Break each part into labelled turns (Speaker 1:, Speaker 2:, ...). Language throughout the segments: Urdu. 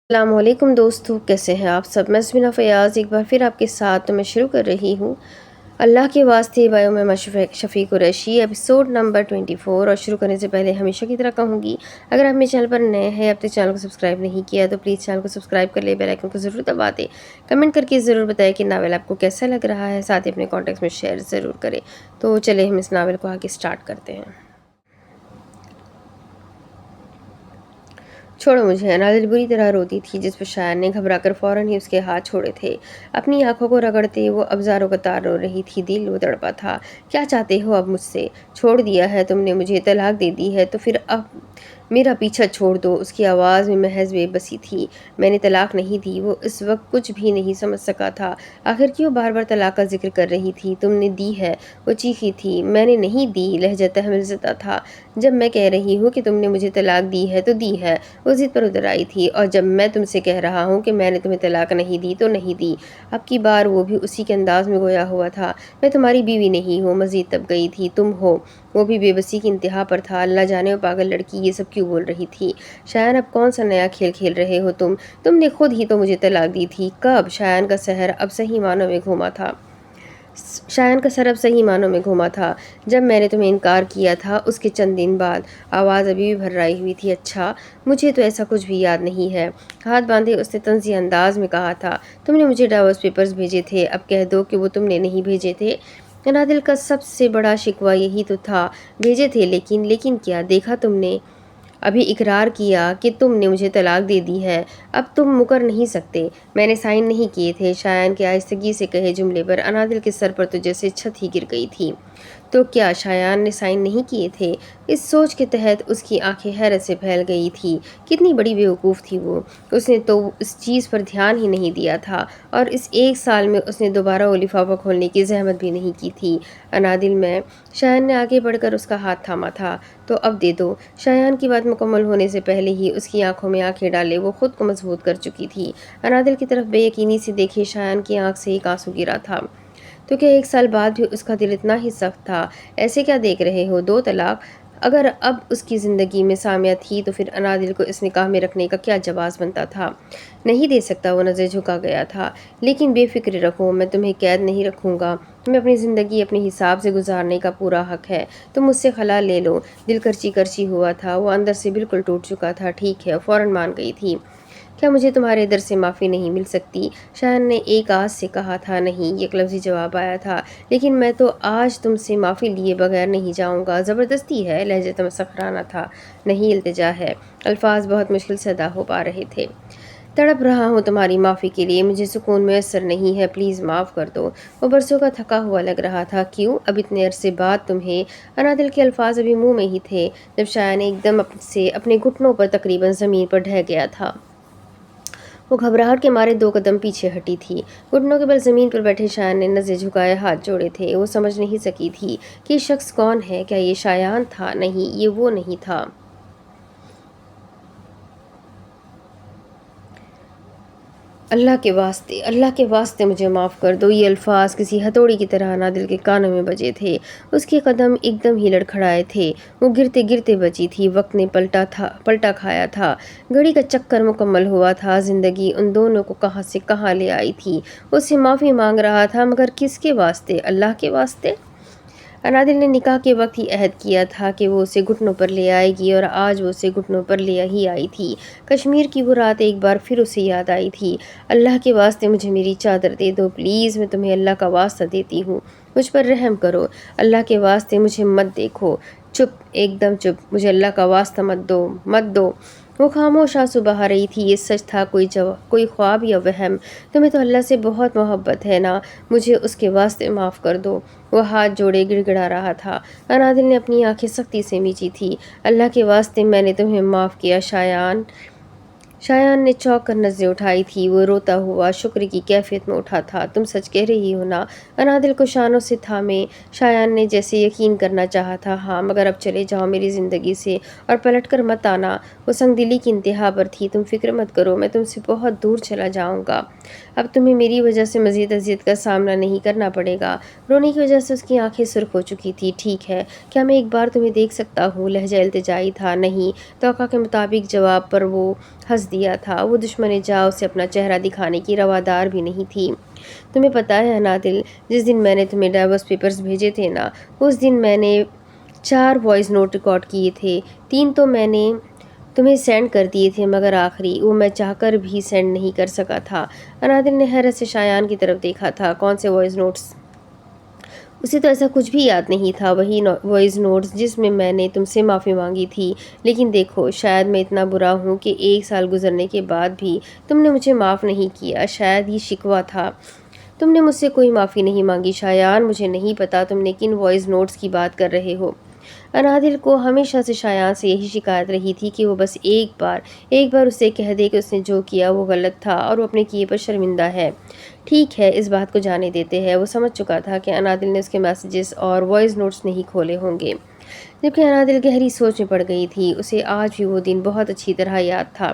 Speaker 1: السلام علیکم دوستو، کیسے ہیں آپ سب؟ میں سمینا فیاض ایک بار پھر آپ کے ساتھ میں شروع کر رہی ہوں اللہ کے واسطے بایو میں شفیع قریشی ایپیسوڈ نمبر 24۔ اور شروع کرنے سے پہلے ہمیشہ کی طرح کہوں گی، اگر آپ میرے چینل پر نئے ہیں، اب تک چینل کو سبسکرائب نہیں کیا تو پلیز چینل کو سبسکرائب کر لیں، بیل آئیکن کو ضرور دبا دیں، کمنٹ کر کے ضرور بتائیں کہ ناول آپ کو کیسا لگ رہا ہے، ساتھ ہی اپنے کانٹیکٹس میں شیئر ضرور کریں۔ تو چلیں ہم اس ناول کو آگے سٹارٹ کرتے ہیں۔ چھوڑو مجھے، انادل بری طرح روتی تھی، جس پر شایان نے گھبرا کر فوراً ہی اس کے ہاتھ چھوڑے تھے۔ اپنی آنکھوں کو رگڑتے وہ اب زاروں قطار رو رہی تھی، دل وہ تڑپا تھا۔ کیا چاہتے ہو اب مجھ سے؟ چھوڑ دیا ہے تم نے مجھے، طلاق دے دی ہے تو پھر اب میرا پیچھا چھوڑ دو۔ اس کی آواز میں محض بے بسی تھی۔ میں نے طلاق نہیں دی۔ وہ اس وقت کچھ بھی نہیں سمجھ سکا تھا۔ آخر کیوں بار بار طلاق کا ذکر کر رہی تھی؟ تم نے دی ہے، وہ چیخی تھی۔ میں نے نہیں دی، لہجہ تحمل زدہ تھا۔ جب میں کہہ رہی ہوں کہ تم نے مجھے طلاق دی ہے تو دی ہے، وہ ضد پر اتر آئی تھی، اور جب میں تم سے کہہ رہا ہوں کہ میں نے تمہیں طلاق نہیں دی تو نہیں دی۔ اب کی بار وہ بھی اسی کے انداز میں گویا ہوا تھا۔ میں تمہاری بیوی نہیں ہوں، مزید تب گئی تھی، تم ہو۔ وہ بھی بے بسی کی انتہا پر تھا۔ اللہ جانے وہ پاگل لڑکی یہ سب کیوں بول رہی تھی۔ شایان اب کون سا نیا کھیل کھیل رہے ہو تم نے خود ہی تو مجھے طلاق دی تھی۔ کب؟ شایان کا سر اب صحیح معنوں میں گھوما تھا۔ جب میں نے تمہیں انکار کیا تھا اس کے چند دن بعد۔ آواز ابھی بھی بھررائی ہوئی تھی۔ اچھا، مجھے تو ایسا کچھ بھی یاد نہیں ہے، ہاتھ باندھے اس نے طنزیہ انداز میں کہا تھا۔ تم نے مجھے ڈائیورس پیپرز بھیجے تھے، اب کہہ دو کہ وہ تم نے نہیں بھیجے تھے۔ انادل کا سب سے بڑا شکوہ یہی تو تھا، بھیجے تھے لیکن کیا دیکھا تم نے؟ ابھی اقرار کیا کہ تم نے مجھے طلاق دے دی ہے، اب تم مکر نہیں سکتے۔ میں نے سائن نہیں کیے تھے۔ شایان کے آہستگی سے کہے جملے پر انادل کے سر پر تو جیسے چھت ہی گر گئی تھی۔ تو کیا شایان نے سائن نہیں کیے تھے؟ اس سوچ کے تحت اس کی آنکھیں حیرت سے پھیل گئی تھی۔ کتنی بڑی بیوقوف تھی وہ، اس نے تو اس چیز پر دھیان ہی نہیں دیا تھا، اور اس ایک سال میں اس نے دوبارہ وہ لفافہ کھولنے کی زحمت بھی نہیں کی تھی۔ انادل میں، شایان نے آگے بڑھ کر اس کا ہاتھ تھاما تھا۔ تو اب دے دو۔ شایان کی بات مکمل ہونے سے پہلے ہی اس کی آنکھوں میں آنکھیں ڈالے وہ خود کو مضبوط کر چکی تھی۔ انادل کی طرف بے یقینی سے دیکھے، شایان کی آنکھ سے ایک آنسو گرا تھا۔ تو کیا ایک سال بعد بھی اس کا دل اتنا ہی سخت تھا؟ ایسے کیا دیکھ رہے ہو؟ دو طلاق! اگر اب اس کی زندگی میں سامیہ تھی تو پھر انادل کو اس نکاح میں رکھنے کا کیا جواز بنتا تھا؟ نہیں دے سکتا، وہ نظر جھکا گیا تھا۔ لیکن بے فکر رہو، میں تمہیں قید نہیں رکھوں گا، تمہیں اپنی زندگی اپنے حساب سے گزارنے کا پورا حق ہے۔ تم مجھ سے خلا لے لو۔ دل کرچی کرچی ہوا تھا، وہ اندر سے بالکل ٹوٹ چکا تھا۔ ٹھیک ہے، فوراً مان گئی تھی۔ کیا مجھے تمہارے در سے معافی نہیں مل سکتی؟ شایان نے ایک آواز سے کہا تھا۔ نہیں، ایک لفظی جواب آیا تھا۔ لیکن میں تو آج تم سے معافی لیے بغیر نہیں جاؤں گا۔ زبردستی ہے، لہجہ مسخرانہ تھا۔ نہیں، التجا ہے۔ الفاظ بہت مشکل سے ادا ہو پا رہے تھے۔ تڑپ رہا ہوں تمہاری معافی کے لیے، مجھے سکون میسر نہیں ہے، پلیز معاف کر دو۔ وہ برسوں کا تھکا ہوا لگ رہا تھا۔ کیوں؟ اب اتنے عرصے بعد تمہیں؟ انادل کے الفاظ ابھی منہ میں ہی تھے جب شایان ایک دم سے اپنے گھٹنوں پر تقریباً زمین پر ڈھہ گیا تھا۔ وہ گھبراہٹ کے مارے دو قدم پیچھے ہٹی تھی۔ گھٹنوں کے بل زمین پر بیٹھے شایان نے نظریں جھکائے ہاتھ جوڑے تھے۔ وہ سمجھ نہیں سکی تھی کہ یہ شخص کون ہے۔ کیا یہ شایان تھا؟ نہیں، یہ وہ نہیں تھا۔ اللہ کے واسطے مجھے معاف کر دو۔ یہ الفاظ کسی ہتھوڑی کی طرح انادل کے کانوں میں بجے تھے۔ اس کے قدم ایک دم ہی لڑکھڑائے تھے۔ وہ گرتے گرتے بچی تھی۔ وقت نے پلٹا کھایا تھا۔ گھڑی کا چکر مکمل ہوا تھا۔ زندگی ان دونوں کو کہاں سے کہاں لے آئی تھی۔ وہ اس سے معافی مانگ رہا تھا، مگر کس کے واسطے؟ اللہ کے واسطے؟ انادل نے نکاح کے وقت ہی عہد کیا تھا کہ وہ اسے گھٹنوں پر لے آئے گی، اور آج وہ اسے گھٹنوں پر لے ہی آئی تھی۔ کشمیر کی وہ رات ایک بار پھر اسے یاد آئی تھی۔ اللہ کے واسطے مجھے میری چادر دے دو، پلیز، میں تمہیں اللہ کا واسطہ دیتی ہوں، مجھ پر رحم کرو۔ اللہ کے واسطے مجھے مت دیکھو۔ چپ، ایک دم چپ، مجھے اللہ کا واسطہ مت دو۔ وہ خاموش آنسو بہا رہی تھی۔ یہ سچ تھا، کوئی خواب یا وہم؟ تمہیں تو اللہ سے بہت محبت ہے نا، مجھے اس کے واسطے معاف کر دو۔ وہ ہاتھ جوڑے گڑ گڑا رہا تھا۔ انادل نے اپنی آنکھیں سختی سے میچی تھی۔ اللہ کے واسطے میں نے تمہیں معاف کیا شایان نے چونک کر نظریں اٹھائی تھی۔ وہ روتا ہوا شکر کی کیفیت میں اٹھا تھا۔ تم سچ کہہ رہی ہو نا؟ انادل کو شانوں سے تھامے شایان نے جیسے یقین کرنا چاہا تھا۔ ہاں، مگر اب چلے جاؤ میری زندگی سے، اور پلٹ کر مت آنا۔ وہ سنگ دلی کی انتہا پر تھی۔ تم فکر مت کرو، میں تم سے بہت دور چلا جاؤں گا۔ اب تمہیں میری وجہ سے مزید اذیت کا سامنا نہیں کرنا پڑے گا۔ رونے کی وجہ سے اس کی آنکھیں سرخ ہو چکی تھی۔ ٹھیک ہے، کیا میں ایک بار تمہیں دیکھ سکتا ہوں؟ لہجہ التجائی تھا۔ نہیں، توقع کے مطابق جواب پر وہ ہنس دیا تھا۔ وہ دشمن جاں اسے اپنا چہرہ دکھانے کی روادار بھی نہیں تھی۔ تمہیں پتہ ہے نادل، جس دن میں نے تمہیں ڈائیورس پیپرز بھیجے تھے نا، اس دن میں نے 4 وائس نوٹ ریکارڈ کیے تھے۔ 3 تو میں نے تمہیں سینڈ کر دیے تھے، مگر آخری وہ میں چاہ کر بھی سینڈ نہیں کر سکا تھا۔ انادل نے حیرت سے شایان کی طرف دیکھا تھا۔ کون سے وائس نوٹس؟ اسے تو ایسا کچھ بھی یاد نہیں تھا۔ وہی وائس نوٹس جس میں میں نے تم سے معافی مانگی تھی۔ لیکن دیکھو، شاید میں اتنا برا ہوں کہ 1 سال گزرنے کے بعد بھی تم نے مجھے معاف نہیں کیا۔ شاید یہ شکوہ تھا۔ تم نے مجھ سے کوئی معافی نہیں مانگی شایان۔ مجھے نہیں پتا تم نے کن وائس نوٹس کی بات کر رہے ہو۔ انادل کو ہمیشہ سے شایان سے یہی شکایت رہی تھی کہ وہ بس ایک بار اسے کہہ دے کہ اس نے جو کیا وہ غلط تھا اور وہ اپنے کیے پر شرمندہ ہے۔ ٹھیک ہے، اس بات کو جانے دیتے ہیں۔ وہ سمجھ چکا تھا کہ انادل نے اس کے میسیجز اور وائس نوٹس نہیں کھولے ہوں گے، جبکہ انادل گہری سوچ میں پڑ گئی تھی۔ اسے آج بھی وہ دن بہت اچھی طرح یاد تھا۔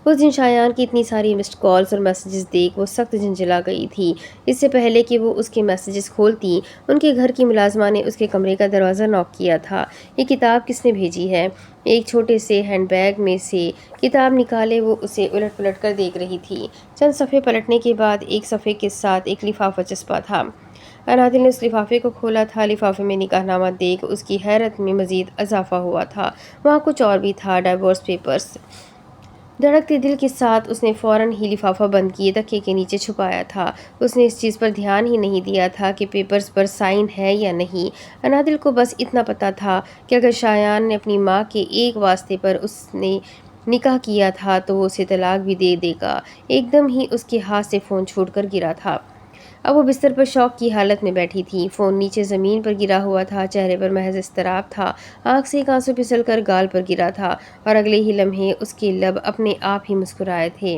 Speaker 1: اس دن شایان کی اتنی ساری مسڈ کالز اور میسیجز دیکھ وہ سخت جھنجھلا گئی تھی۔ اس سے پہلے کہ وہ اس کے میسیجز کھولتی، ان کے گھر کی ملازمہ نے اس کے کمرے کا دروازہ ناک کیا تھا۔ یہ کتاب کس نے بھیجی ہے؟ ایک چھوٹے سے ہینڈ بیگ میں سے کتاب نکالے وہ اسے الٹ پلٹ کر دیکھ رہی تھی۔ چند صفحے پلٹنے کے بعد ایک صفحے کے ساتھ ایک لفافہ چسپا تھا۔ انادل نے اس لفافے کو کھولا تھا۔ لفافے میں نکاح نامہ دیکھ اس کی حیرت میں مزید اضافہ ہوا تھا۔ وہاں کچھ اور بھی تھا، ڈائیورس پیپرز۔ دھڑکتے دل کے ساتھ اس نے فوراً ہی لفافہ بند کیے تکیے کے نیچے چھپایا تھا۔ اس نے اس چیز پر دھیان ہی نہیں دیا تھا کہ پیپرز پر سائن ہے یا نہیں۔ انادل کو بس اتنا پتا تھا کہ اگر شایان نے اپنی ماں کے ایک واسطے پر اس نے نکاح کیا تھا تو وہ اسے طلاق بھی دے دے گا۔ ایک دم ہی اس کے ہاتھ سے فون چھوٹ کر گرا تھا۔ اب وہ بستر پر شوق کی حالت میں بیٹھی تھی۔ فون نیچے زمین پر گرا ہوا تھا۔ چہرے پر محض اضطراب تھا۔ آنکھ سے ایک آنسو پھسل کر گال پر گرا تھا اور اگلے ہی لمحے اس کے لب اپنے آپ ہی مسکرائے تھے۔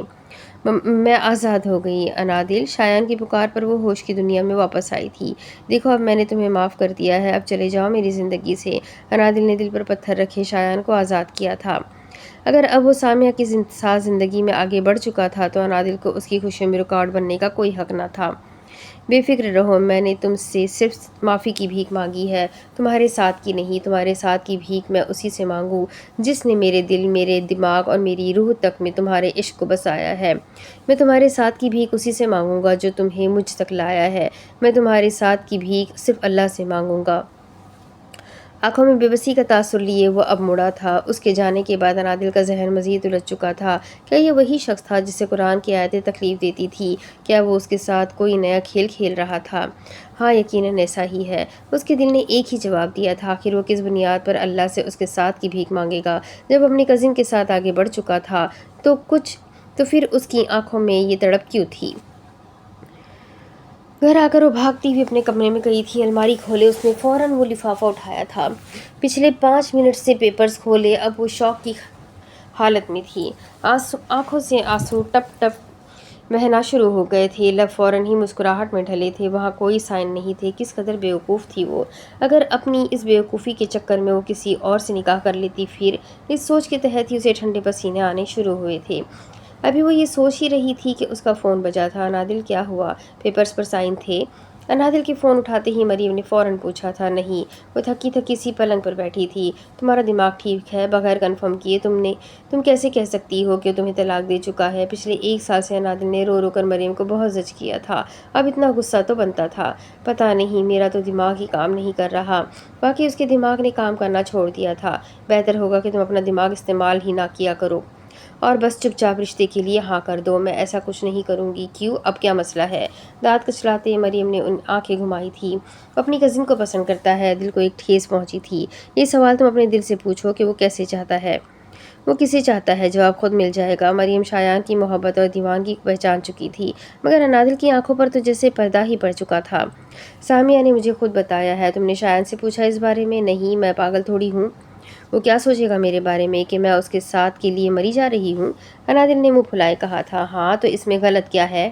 Speaker 1: میں آزاد ہو گئی انادل۔ شایان کی پکار پر وہ ہوش کی دنیا میں واپس آئی تھی۔ دیکھو، اب میں نے تمہیں معاف کر دیا ہے۔ اب چلے جاؤ میری زندگی سے۔ انادل نے دل پر پتھر رکھے شایان کو آزاد کیا تھا۔ اگر اب وہ سامیہ کی ساتھ زندگی میں آگے بڑھ چکا تھا تو انادل کو اس کی خوشیوں میں رکاوٹ بننے کا کوئی حق نہ تھا۔ بے فکر رہو، میں نے تم سے صرف معافی کی بھیک مانگی ہے، تمہارے ساتھ کی نہیں۔ تمہارے ساتھ کی بھیک میں اسی سے مانگوں جس نے میرے دل، میرے دماغ اور میری روح تک میں تمہارے عشق کو بسایا ہے۔ میں تمہارے ساتھ کی بھیک اسی سے مانگوں گا جو تمہیں مجھ تک لایا ہے۔ میں تمہارے ساتھ کی بھیک صرف اللہ سے مانگوں گا۔ آنکھوں میں بے بسی کا تاثر لیے وہ اب مڑا تھا۔ اس کے جانے کے بعد انادل کا ذہن مزید الجھ چکا تھا۔ کیا یہ وہی شخص تھا جسے قرآن کی آیتیں تکلیف دیتی تھی؟ کیا وہ اس کے ساتھ کوئی نیا کھیل کھیل رہا تھا؟ ہاں، یقیناً ایسا ہی ہے۔ اس کے دل نے ایک ہی جواب دیا تھا۔ آخر وہ کس بنیاد پر اللہ سے اس کے ساتھ کی بھیک مانگے گا؟ جب اپنی کزن کے ساتھ آگے بڑھ چکا تھا تو پھر اس کی آنکھوں میں یہ تڑپ کیوں تھی؟ گھر آ کر وہ بھاگتی ہوئی اپنے کمرے میں گئی تھی۔ الماری کھولے اس نے فوراً وہ لفافہ اٹھایا تھا۔ پچھلے 5 منٹ سے پیپرز کھولے۔ اب وہ شوق کی حالت میں تھی۔ آنکھوں سے آنسو ٹپ ٹپ بہنا شروع ہو گئے تھے۔ لب فوراً ہی مسکراہٹ میں ڈھلے تھے۔ وہاں کوئی سائن نہیں تھے۔ کس قدر بیوقوف تھی وہ! اگر اپنی اس بیوقوفی کے چکر میں وہ کسی اور سے نکاح کر لیتی پھر؟ اس سوچ کے تحت ہی اسے ٹھنڈے پسینے آنے شروع ہوئے تھے۔ ابھی وہ یہ سوچ ہی رہی تھی کہ اس کا فون بجا تھا۔ انادل، کیا ہوا؟ پیپرز پر سائن تھے؟ انادل کے فون اٹھاتے ہی مریم نے فوراً پوچھا تھا۔ نہیں۔ وہ تھکی تھکی سی پلنگ پر بیٹھی تھی۔ تمہارا دماغ ٹھیک ہے؟ بغیر کنفرم کیے تم کیسے کہہ سکتی ہو کہ تمہیں طلاق دے چکا ہے؟ پچھلے 1 سال سے انادل نے رو رو کر مریم کو بہت زج کیا تھا۔ اب اتنا غصہ تو بنتا تھا۔ پتہ نہیں، میرا تو دماغ ہی کام نہیں کر رہا۔ واقعی اس کے دماغ نے کام کرنا چھوڑ دیا تھا۔ بہتر ہوگا کہ تم اپنا دماغ استعمال ہی نہ کیا کرو اور بس چپ چاپ رشتے کے لیے ہاں کر دو۔ میں ایسا کچھ نہیں کروں گی۔ کیوں؟ اب کیا مسئلہ ہے؟ دانت کچلاتے مریم نے آنکھیں گھمائی تھی۔ وہ اپنی کزن کو پسند کرتا ہے۔ دل کو ایک ٹھیس پہنچی تھی۔ یہ سوال تم اپنے دل سے پوچھو کہ وہ کیسے چاہتا ہے۔ وہ کسے چاہتا ہے، جواب خود مل جائے گا۔ مریم شایان کی محبت اور دیوانگی کو پہچان چکی تھی، مگر انادل کی آنکھوں پر تو جیسے پردہ ہی پڑ چکا تھا۔ سامیہ نے مجھے خود بتایا ہے۔ تم نے شایان سے پوچھا اس بارے میں؟ نہیں، میں پاگل تھوڑی ہوں۔ وہ کیا سوچے گا میرے بارے میں کہ میں اس کے ساتھ کے لیے مری جا رہی ہوں؟ انادل نے منہ پھلائے کہا تھا۔ ہاں، تو اس میں غلط کیا ہے؟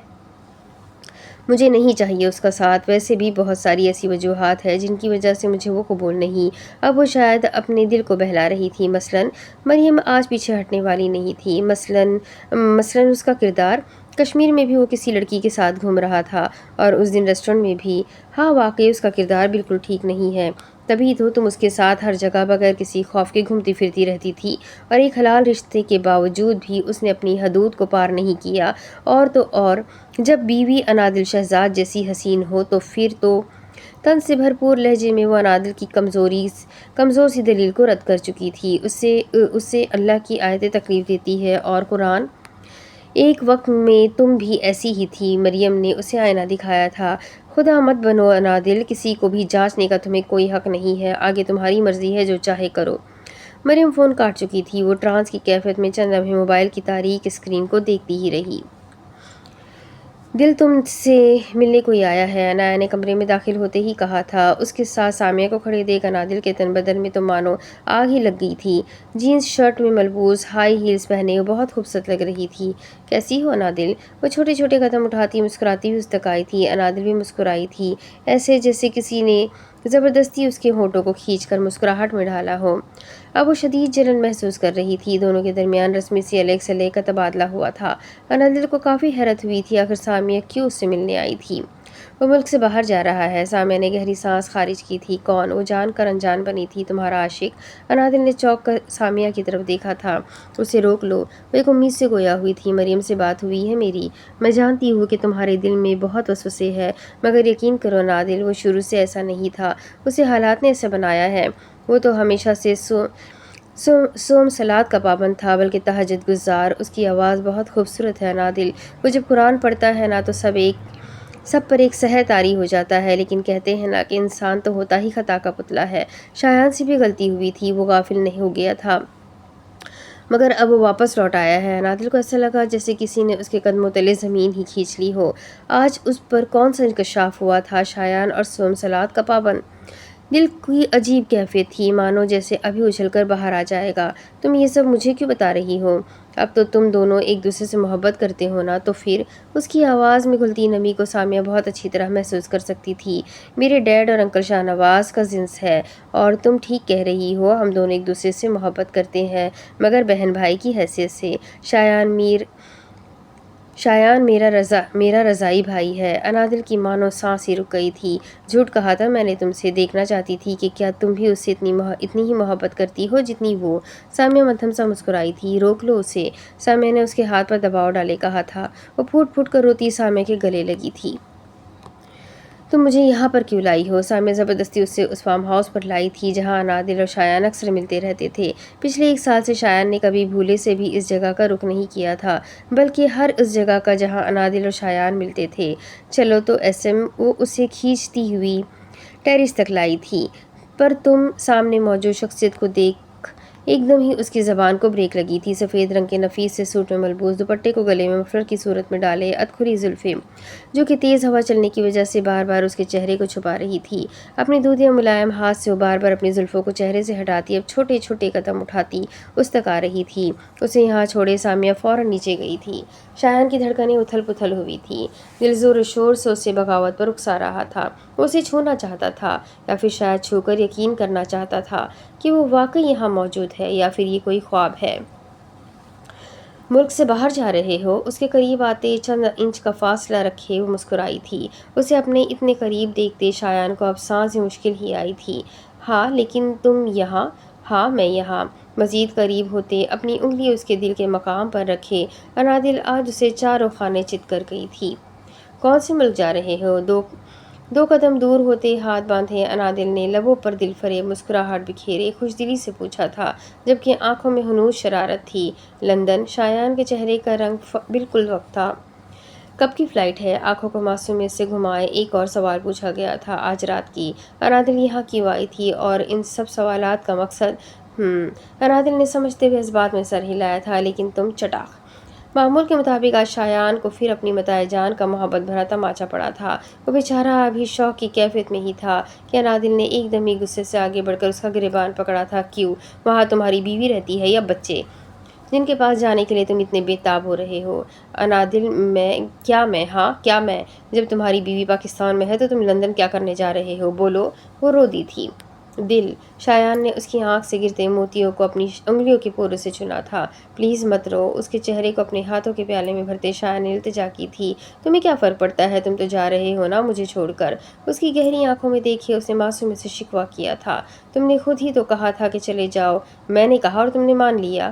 Speaker 1: مجھے نہیں چاہیے اس کا ساتھ۔ ویسے بھی بہت ساری ایسی وجوہات ہیں جن کی وجہ سے مجھے وہ قبول نہیں۔ اب وہ شاید اپنے دل کو بہلا رہی تھی۔ مثلاً مریم آج پیچھے ہٹنے والی نہیں تھی۔ مثلاً اس کا کردار۔ کشمیر میں بھی وہ کسی لڑکی کے ساتھ گھوم رہا تھا اور اس دن ریسٹورنٹ میں بھی۔ ہاں، واقعی اس کا کردار بالکل ٹھیک نہیں ہے۔ تبھی تو تم اس کے ساتھ ہر جگہ بغیر کسی خوف کے گھومتی پھرتی رہتی تھی، اور ایک حلال رشتے کے باوجود بھی اس نے اپنی حدود کو پار نہیں کیا۔ اور تو اور جب بیوی انادل شہزاد جیسی حسین ہو تو پھر تو طنز سے بھرپور لہجے میں وہ انادل کی کمزور سی دلیل کو رد کر چکی تھی۔ اسے اللہ کی آیتیں تکلیف دیتی ہے، اور قرآن ایک وقت میں تم بھی ایسی ہی تھی۔ مریم نے اسے آئینہ دکھایا تھا۔ خدا مت بنو انادل، کسی کو بھی جانچنے کا تمہیں کوئی حق نہیں ہے، آگے تمہاری مرضی ہے، جو چاہے کرو۔ مریم فون کاٹ چکی تھی۔ وہ ٹرانس کی کیفیت میں چند لمحے موبائل کی تاریک اسکرین کو دیکھتی ہی رہی۔ دل تم سے ملنے کوئی آیا ہے، انایا نے کمرے میں داخل ہوتے ہی کہا تھا۔ اس کے ساتھ سامیہ کو کھڑے دیکھ انادل کے تن بدن میں تو مانو آگ ہی لگ گئی تھی۔ جینز شرٹ میں ملبوس ہائی ہیلز پہنے وہ بہت خوبصورت لگ رہی تھی۔ کیسی ہو انادل؟ وہ چھوٹے چھوٹے قدم اٹھاتی مسکراتی ہوئی اس تک آئی تھی۔ انادل بھی مسکرائی تھی، ایسے جیسے کسی نے زبردستی اس کے ہونٹوں کو کھینچ کر مسکراہٹ میں ڈالا ہو۔ اب وہ شدید جلن محسوس کر رہی تھی۔ دونوں کے درمیان رسمی سی علیگ سلیگ کا تبادلہ ہوا تھا۔ انادل کو کافی حیرت ہوئی تھی، آخر سامیہ کیوں اس سے ملنے آئی تھی؟ وہ ملک سے باہر جا رہا ہے۔ سامیہ نے گہری سانس خارج کی تھی۔ کون؟ وہ جان کر انجان بنی تھی، تمہارا عاشق؟ انادل نے چونک کر سامیہ کی طرف دیکھا تھا۔ اسے روک لو، وہ ایک امید سے گویا ہوئی تھی۔ مریم سے بات ہوئی ہے میری؟ میں جانتی ہوں کہ تمہارے دل میں بہت وسوسے ہیں، مگر یقین کرو انادل، وہ شروع سے ایسا نہیں تھا، اسے حالات نے ایسا بنایا ہے۔ وہ تو ہمیشہ سے صوم صلات کا پابند تھا، بلکہ تہجد گزار۔ اس کی آواز بہت خوبصورت ہے انادل، وہ جب قرآن پڑھتا ہے نا تو سب پر ایک سحر طاری ہو جاتا ہے، لیکن کہتے ہیں نا کہ انسان تو ہوتا ہی خطا کا پتلا ہے۔ شایان سے بھی غلطی ہوئی تھی، وہ غافل نہیں ہو گیا تھا، مگر اب وہ واپس لوٹ آیا ہے۔ انادل کو ایسا لگا جیسے کسی نے اس کے قدموں تلے زمین ہی کھینچ لی ہو۔ آج اس پر کون سا انکشاف ہوا تھا؟ شایان اور صوم صلات کا پابند؟ دل کی عجیب کیفیت تھی، مانو جیسے ابھی اچھل کر باہر آ جائے گا۔ تم یہ سب مجھے کیوں بتا رہی ہو؟ اب تو تم دونوں ایک دوسرے سے محبت کرتے ہو نا، تو پھر؟ اس کی آواز میں گھلتی نمی کو سامیہ بہت اچھی طرح محسوس کر سکتی تھی۔ میرے ڈیڈ اور انکل شاہ نواز کا جنس ہے، اور تم ٹھیک کہہ رہی ہو، ہم دونوں ایک دوسرے سے محبت کرتے ہیں، مگر بہن بھائی کی حیثیت سے۔ شایان میرا رضائی بھائی ہے۔ انادل کی مانو سانس ہی رک گئی تھی۔ جھوٹ کہا تھا میں نے تم سے، دیکھنا چاہتی تھی کہ کیا تم بھی اس سے اتنی ہی محبت کرتی ہو جتنی وہ۔ سامیہ مدھم سا مسکرائی تھی۔ روک لو اسے، سامیہ نے اس کے ہاتھ پر دباؤ ڈالے کہا تھا۔ وہ پھوٹ پھوٹ کر روتی سامیہ کے گلے لگی تھی۔ تم مجھے یہاں پر کیوں لائی ہو؟ سامیہ زبردستی اسے اس فارم ہاؤس پر لائی تھی جہاں انادل اور شایان اکثر ملتے رہتے تھے۔ پچھلے 1 سال سے شایان نے کبھی بھولے سے بھی اس جگہ کا رخ نہیں کیا تھا، بلکہ ہر اس جگہ کا جہاں انادل اور شایان ملتے تھے۔ چلو تو وہ اسے کھینچتی ہوئی ٹیرس تک لائی تھی، پر تم سامنے موجود شخصیت کو دیکھ ایک دم ہی اس کی زبان کو بریک لگی تھی۔ سفید رنگ کے نفیس سے سوٹ میں ملبوس، دوپٹے کو گلے میں مفلر کی صورت میں ڈالے، ادکھری زلفیں جو کہ تیز ہوا چلنے کی وجہ سے بار بار اس کے چہرے کو چھپا رہی تھی۔ اپنے دودیا ملائم ہاتھ سے وہ بار بار اپنی زلفوں کو چہرے سے ہٹاتی، اب چھوٹے چھوٹے قدم اٹھاتی اس تک آ رہی تھی۔ اسے یہاں چھوڑے سامیہ فوراً نیچے گئی تھی۔ شایان کی دھڑکنیں اتھل پتھل ہوئی تھی، دل زور و شور سے اسے بغاوت پر اکسا رہا تھا۔ وہ اسے چھونا چاہتا تھا، یا پھر شاید چھو کر یقین کرنا چاہتا تھا کہ وہ واقعی یہاں موجود ہے، یا پھر یہ کوئی خواب ہے۔ ملک سے باہر جا رہے ہو؟ اس کے قریب آتے چند انچ کا فاصلہ رکھے وہ مسکرائی تھی۔ اسے اپنے اتنے قریب دیکھتے شایان کو اب سانس مشکل ہی آئی تھی۔ ہاں، لیکن تم یہاں؟ ہاں، میں یہاں۔ مزید قریب ہوتے اپنی انگلی اس کے دل کے مقام پر رکھے انادل آج اسے چاروں خانے چت کر گئی تھی۔ کون سے ملک جا رہے ہو؟ 2 قدم دور ہوتے ہاتھ باندھے انادل نے لبوں پر دل فریب مسکراہٹ بکھیرے خوش دلی سے پوچھا تھا، جبکہ آنکھوں میں ہنوز شرارت تھی۔ لندن؟ شایان کے چہرے کا رنگ بالکل وقت تھا۔ کب کی فلائٹ ہے؟ آنکھوں کو معصومیت سے گھمائے ایک اور سوال پوچھا گیا تھا۔ آج رات کی۔ انادل یہاں کیوں آئی تھی، اور ان سب سوالات کا مقصد؟ انادل نے سمجھتے ہوئے اس بات میں سر ہلایا تھا، لیکن تم چٹاخ۔ معمول کے مطابق آج شایان کو پھر اپنی متاع جان کا محبت بھرا تماچا پڑا تھا۔ وہ بیچارہ ابھی شوق کی کیفیت میں ہی تھا کہ انادل نے ایک دم ہی غصے سے آگے بڑھ کر اس کا گریبان پکڑا تھا۔ کیوں؟ وہاں تمہاری بیوی رہتی ہے یا بچے، جن کے پاس جانے کے لیے تم اتنے بے تاب ہو رہے ہو؟ انادل کیا میں؟ جب تمہاری بیوی پاکستان میں ہے تو تم لندن کیا کرنے جا رہے ہو؟ بولو۔ وہ رو دی تھی۔ دل۔ شایان نے اس کی آنکھ سے گرتے موتیوں کو اپنی انگلیوں کے پوروں سے چنا تھا۔ پلیز مت رو، اس کے چہرے کو اپنے ہاتھوں کے پیالے میں بھرتے شایان نے التجا کی تھی۔ تمہیں کیا فرق پڑتا ہے، تم تو جا رہے ہو نا مجھے چھوڑ کر۔ اس کی گہری آنکھوں میں دیکھے اس نے معصومی سے شکوہ کیا تھا۔ تم نے خود ہی تو کہا تھا کہ چلے جاؤ۔ میں نے کہا اور تم نے مان لیا۔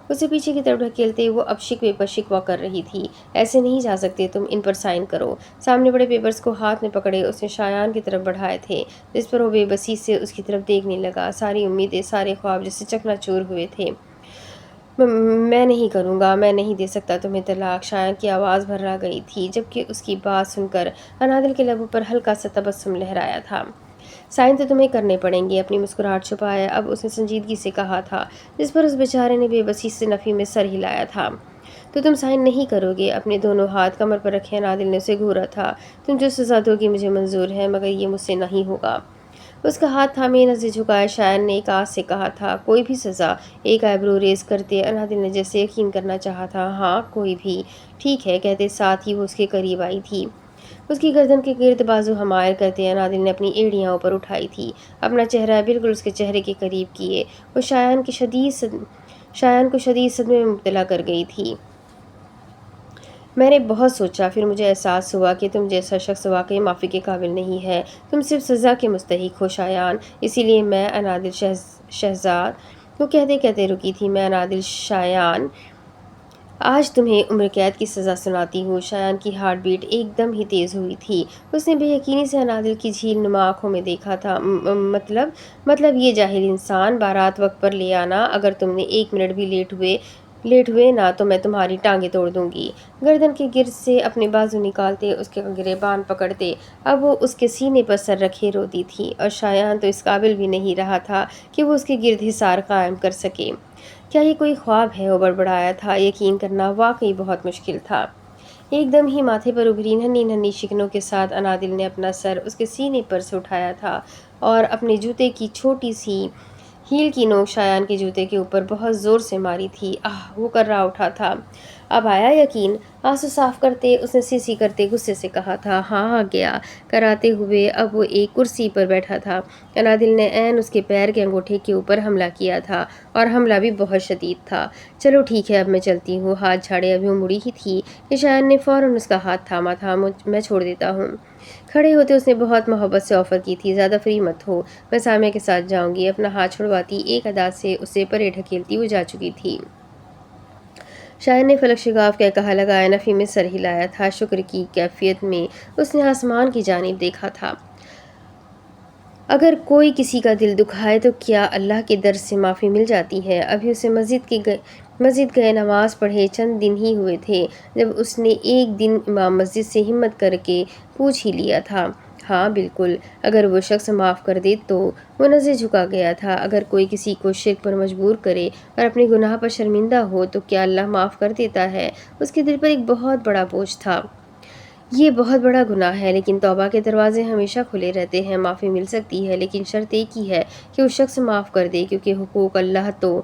Speaker 1: اسے پیچھے کی طرف ڈھکیلتے وہ اب شکوے پر شکوہ کر رہی تھی۔ ایسے نہیں جا سکتے تم، ان پر سائن کرو۔ سامنے بڑے پیپرز کو ہاتھ میں پکڑے اس نے شایان کی طرف بڑھائے تھے، جس پر وہ بے بسی سے اس کی طرف دیکھنے لگا۔ ساری امیدیں، سارے خواب جس سے چکنا چور ہوئے تھے۔ میں نہیں کروں گا، میں نہیں دے سکتا تمہیں طلاق۔ شایان کی آواز بھرا گئی تھی، جبکہ اس کی بات سن کر انادل کے لبوں پر ہلکا سا تبسم لہرایا تھا۔ سائن تو تمہیں کرنے پڑیں گے، اپنی مسکراہٹ چھپائے اب اس نے سنجیدگی سے کہا تھا، جس پر اس بیچارے نے بے بسی سے نفی میں سر ہلایا تھا۔ تو تم سائن نہیں کرو گے؟ اپنے دونوں ہاتھ کمر پر رکھے انادل نے اسے گھورا تھا۔ تم جو سزا دو گی مجھے منظور ہے، مگر یہ مجھ سے نہیں ہوگا۔ اس کا ہاتھ تھامے نظریں جھکائے شایان نے ایک آواز سے کہا تھا، کوئی بھی سزا؟ ایک آئیبرو ریز کرتے انادل نے جیسے یقین کرنا چاہا تھا، ہاں کوئی بھی۔ ٹھیک ہے کہتے ساتھ ہی وہ اس کے قریب آئی تھی۔ اس کی گردن کے گرد بازو حمائل کرتے انادل نے اپنی ایڑیاں اوپر اٹھائی تھی، اپنا چہرہ بالکل اس کے چہرے کے قریب کیے۔ وہ شایان کو شدید صدمے میں مبتلا کر گئی تھی۔ میں نے بہت سوچا، پھر مجھے احساس ہوا کہ تم جیسا شخص واقعی معافی کے قابل نہیں ہے۔ تم صرف سزا کے مستحق ہو شایان، اسی لیے میں انادل شہزاد۔ وہ کہتے کہتے رکی تھی، میں انادل شایان آج تمہیں عمر قید کی سزا سناتی ہوں۔ شایان کی ہارٹ بیٹ ایک دم ہی تیز ہوئی تھی۔ اس نے بے یقینی سے انادل کی جھیل نما آنکھوں میں دیکھا تھا۔ مطلب یہ جاہل انسان، بارات وقت پر لے آنا، اگر تم نے 1 منٹ بھی لیٹ ہوئے نا تو میں تمہاری ٹانگیں توڑ دوں گی۔ گردن کے گرد سے اپنے بازو نکالتے اس کے گریبان پکڑتے اب وہ اس کے سینے پر سر رکھے روتی تھی، اور شایان تو اس قابل بھی نہیں رہا تھا کہ وہ اس کے گرد حصار قائم کر سکے۔ کیا یہ کوئی خواب ہے؟ وہ بڑبڑایا تھا۔ یقین کرنا واقعی بہت مشکل تھا۔ ایک دم ہی ماتھے پر ابھری ننھی ننھی شکنوں کے ساتھ انادل نے اپنا سر اس کے سینے پر سے اٹھایا تھا اور اپنے جوتے کی چھوٹی سی ہیل کی نوک شایان کے جوتے کے اوپر بہت زور سے ماری تھی۔ وہ کرا اٹھا تھا۔ اب آیا یقین؟ آنسو صاف کرتے اس نے سی کرتے غصے سے کہا تھا۔ ہاں آ گیا، کراتے ہوئے اب وہ ایک کرسی پر بیٹھا تھا۔ انادل نے عین اس کے پیر کے انگوٹھے کے اوپر حملہ کیا تھا، اور حملہ بھی بہت شدید تھا۔ چلو ٹھیک ہے اب میں چلتی ہوں۔ ہاتھ جھاڑے ابھی وہ مڑی ہی تھی کہ شایان نے فوراً اس کا ہاتھ تھاما تھا۔ میں چھوڑ دیتا ہوں۔ کھڑے ہوتے اس نے بہت محبت سے آفر کی تھی، زیادہ فری مت ہو، میں سامیہ کے ساتھ جاؤں گی۔ اپنا ہاتھ چھڑواتی ایک ادا سے اسے پرے ڈھکیلتی وہ جا چکی تھی۔ شایان نے فلک شگاف کا کہا لگایا نفی میں سر ہلایا تھا۔ شکر کی کیفیت میں اس نے آسمان کی جانب دیکھا تھا۔ اگر کوئی کسی کا دل دکھائے تو کیا اللہ کے در سے معافی مل جاتی ہے؟ ابھی اسے مسجد گئے نماز پڑھے چند دن ہی ہوئے تھے جب اس نے ایک دن امام مسجد سے ہمت کر کے پوچھ ہی لیا تھا۔ ہاں بالکل، اگر وہ شخص معاف کر دے تو۔ وہ نظریں جھکا گیا تھا۔ اگر کوئی کسی کو شرک پر مجبور کرے اور اپنے گناہ پر شرمندہ ہو تو کیا اللہ معاف کر دیتا ہے؟ اس کے دل پر ایک بہت بڑا بوجھ تھا۔ یہ بہت بڑا گناہ ہے، لیکن توبہ کے دروازے ہمیشہ کھلے رہتے ہیں، معافی مل سکتی ہے، لیکن شرط ایک ہی ہے کہ اس شخص معاف کر دے، کیونکہ حقوق اللہ تو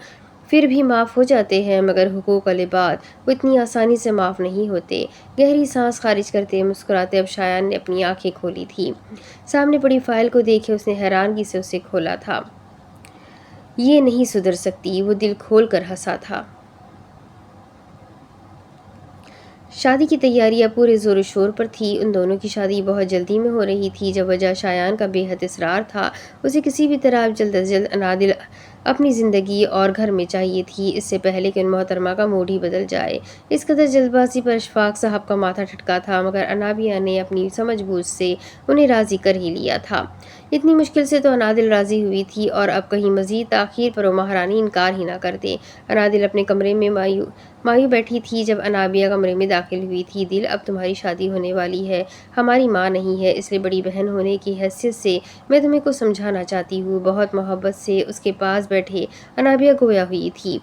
Speaker 1: پھر بھی معاف ہو جاتے ہیں، مگر حقوق العباد وہ اتنی آسانی سے معاف نہیں ہوتے۔ گہری سانس خارج کرتے مسکراتے اب شایان نے اپنی آنکھیں کھولی تھی۔ سامنے پڑی فائل کو دیکھے اس نے حیرانگی سے اسے کھولا تھا۔ یہ نہیں سدھر سکتی، وہ دل کھول کر ہنسا تھا۔ شادی کی تیاریاں پورے زور و شور پر تھی۔ ان دونوں کی شادی بہت جلدی میں ہو رہی تھی۔ جب وجہ شایان کا بے حد اصرار تھا، اسے کسی بھی طرح جلد از جلد انادل اپنی زندگی اور گھر میں چاہیے تھی، اس سے پہلے کہ ان محترمہ کا موڈ ہی بدل جائے۔ اس قدر جلد بازی پر اشفاق صاحب کا ماتھا ٹھٹکا تھا، مگر انابیہ نے اپنی سمجھ بوجھ سے انہیں راضی کر ہی لیا تھا۔ اتنی مشکل سے تو انادل راضی ہوئی تھی، اور اب کہیں مزید تاخیر پر وہ مہارانی انکار ہی نہ کرتے۔ انادل اپنے کمرے میں مایو بیٹھی تھی جب انابیہ کمرے میں داخل ہوئی تھی۔ دل، اب تمہاری شادی ہونے والی ہے، ہماری ماں نہیں ہے، اس لیے بڑی بہن ہونے کی حیثیت سے میں تمہیں کچھ سمجھانا چاہتی ہوں۔ بہت محبت سے اس کے پاس بیٹھے انابیہ گویا ہوئی تھی۔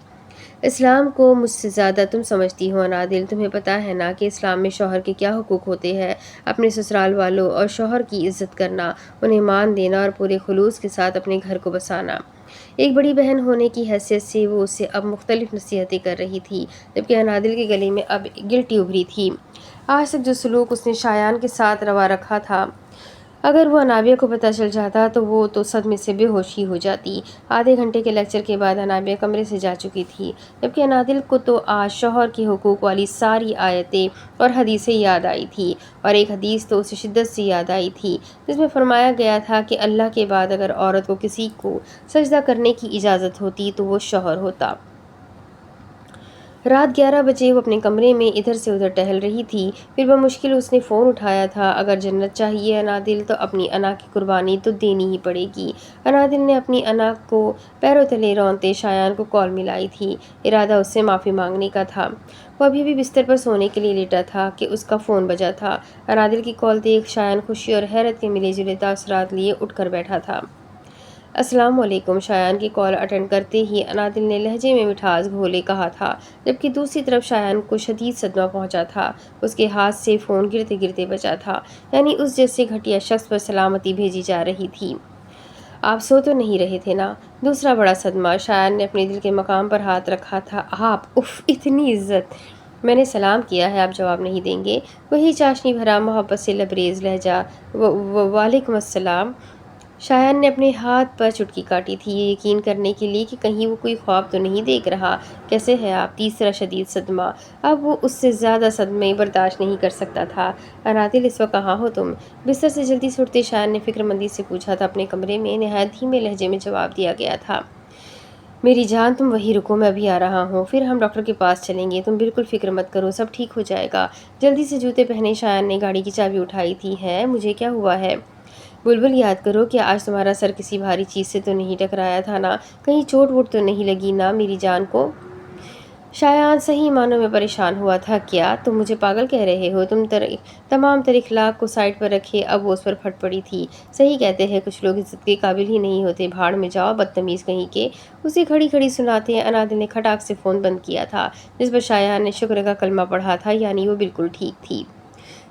Speaker 1: اسلام کو مجھ سے زیادہ تم سمجھتی ہو انادل، تمہیں پتہ ہے نا کہ اسلام میں شوہر کے کیا حقوق ہوتے ہیں؟ اپنے سسرال والوں اور شوہر کی عزت کرنا، انہیں مان دینا اور پورے خلوص کے ساتھ اپنے گھر کو بسانا۔ ایک بڑی بہن ہونے کی حیثیت سے وہ اسے اب مختلف نصیحتیں کر رہی تھی، جبکہ انادل کے گلے میں اب گلٹی ابھری تھی۔ آج تک جو سلوک اس نے شایان کے ساتھ روا رکھا تھا اگر وہ انابیہ کو پتہ چل جاتا تو وہ تو صدمے سے بے ہوش ہی ہو جاتی۔ آدھے گھنٹے کے لیکچر کے بعد انابیہ کمرے سے جا چکی تھی، جبکہ انادل کو تو آج شوہر کے حقوق والی ساری آیتیں اور حدیثیں یاد آئی تھی، اور ایک حدیث تو اسے شدت سے یاد آئی تھی جس میں فرمایا گیا تھا کہ اللہ کے بعد اگر عورت کو کسی کو سجدہ کرنے کی اجازت ہوتی تو وہ شوہر ہوتا۔ رات 11 بجے وہ اپنے کمرے میں ادھر سے ادھر ٹہل رہی تھی، پھر بمشکل اس نے فون اٹھایا تھا۔ اگر جنت چاہیے انادل تو اپنی انا کی قربانی تو دینی ہی پڑے گی۔ انادل نے اپنی انا کو پیروں تلے رونتے شایان کو کال ملائی تھی، ارادہ اس سے معافی مانگنے کا تھا۔ وہ ابھی بھی بستر پر سونے کے لیے لیٹا تھا کہ اس کا فون بجا تھا۔ انادل کی کال دیکھ شایان خوشی اور حیرت کے ملے جلے تاثرات لیے اٹھ کر بیٹھا تھا۔ السلام علیکم۔ شایان کی کال اٹینڈ کرتے ہی انادل نے لہجے میں مٹھاس گھولے کہا تھا، جبکہ دوسری طرف شایان کو شدید صدمہ پہنچا تھا۔ اس کے ہاتھ سے فون گرتے گرتے بچا تھا، یعنی اس جیسے گھٹیا شخص پر سلامتی بھیجی جا رہی تھی۔ آپ سو تو نہیں رہے تھے نا؟ دوسرا بڑا صدمہ۔ شایان نے اپنے دل کے مقام پر ہاتھ رکھا تھا۔ آپ، اف، اتنی عزت! میں نے سلام کیا ہے، آپ جواب نہیں دیں گے؟ وہی چاشنی بھرا محبت سے لبریز لہجہ۔ وعلیکم السلام۔ شایان نے اپنے ہاتھ پر چٹکی کاٹی تھی، یہ یقین کرنے کے لیے کہ کہیں وہ کوئی خواب تو نہیں دیکھ رہا۔ کیسے ہیں آپ؟ تیسرا شدید صدمہ۔ اب وہ اس سے زیادہ صدمے برداشت نہیں کر سکتا تھا۔ انادل، اس وقت کہاں ہو تم؟ بستر سے جلدی سے اٹھتے شایان نے فکر مندی سے پوچھا تھا۔ اپنے کمرے میں، نہایت دھیمے لہجے میں جواب دیا گیا تھا۔ میری جان، تم وہیں رکو، میں ابھی آ رہا ہوں، پھر ہم ڈاکٹر کے پاس چلیں گے۔ تم بالکل فکر مت کرو، سب ٹھیک ہو جائے گا۔ جلدی سے جوتے پہنے شایان نے گاڑی کی چابی اٹھائی تھی۔ ہے، مجھے کیا ہوا ہے؟ بلبل، یاد کرو کہ آج تمہارا سر کسی بھاری چیز سے تو نہیں ٹکرایا تھا نا؟ کہیں چوٹ ووٹ تو نہیں لگی نا میری جان کو؟ شایان صحیح معنوں میں پریشان ہوا تھا۔ کیا تم مجھے پاگل کہہ رہے ہو؟ تمام تر اخلاق کو سائڈ پر رکھے اب وہ اس پر پھٹ پڑی تھی۔ صحیح کہتے ہیں کچھ لوگ عزت کے قابل ہی نہیں ہوتے، بھاڑ میں جاؤ بدتمیز کہیں کے۔ اسے کھڑی کھڑی سناتے انادل نے کھٹاک سے فون بند کیا تھا، جس پر شایان نے شکر کا کلمہ پڑھا تھا، یعنی وہ بالکل ٹھیک تھی۔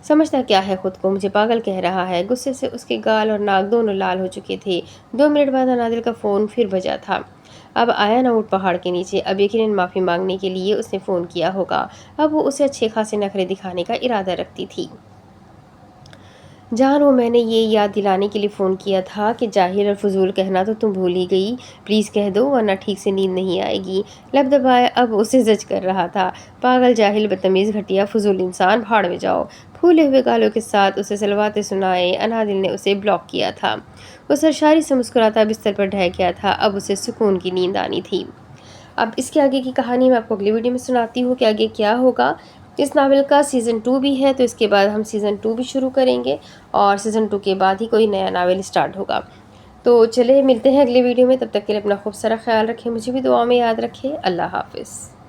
Speaker 1: سمجھتا کیا ہے خود کو؟ مجھے پاگل کہہ رہا ہے؟ غصے سے اس کے گال اور ناک دونوں لال ہو چکے تھے۔ 2 منٹ بعد انادل کا فون پھر بجا تھا۔ اب آیا نا اونٹ پہاڑ کے نیچے؟ اب یقیناً معافی مانگنے کے لیے اس نے فون کیا ہوگا۔ اب وہ اسے اچھے خاصے نخرے دکھانے کا ارادہ رکھتی تھی۔ جان، وہ میں نے یہ یاد دلانے کے لیے فون کیا تھا کہ جاہل اور فضول کہنا تو تم بھول ہی گئی۔ پلیز کہہ دو ورنہ ٹھیک سے نیند نہیں آئے گی۔ لب دبائے اب اسے زج کر رہا تھا۔ پاگل، جاہل، بدتمیز، گھٹیا، فضول انسان، بھاڑ میں جاؤ۔ پھولے ہوئے گالوں کے ساتھ اسے سلواتیں سنائے انادل نے اسے بلاک کیا تھا۔ وہ سرشاری سے مسکراتا بستر پر ڈھہ گیا تھا۔ اب اسے سکون کی نیند آنی تھی۔ اب اس کے آگے کی کہانی میں آپ کو اگلی ویڈیو میں سناتی ہوں کہ آگے کیا ہوگا۔ اس ناول کا سیزن 2 بھی ہے، تو اس کے بعد ہم سیزن 2 بھی شروع کریں گے، اور سیزن 2 کے بعد ہی کوئی نیا ناول سٹارٹ ہوگا۔ تو چلے ملتے ہیں اگلے ویڈیو میں، تب تک کے لیے اپنا خوب سارا خیال رکھیں، مجھے بھی دعا میں یاد رکھیں۔ اللہ حافظ۔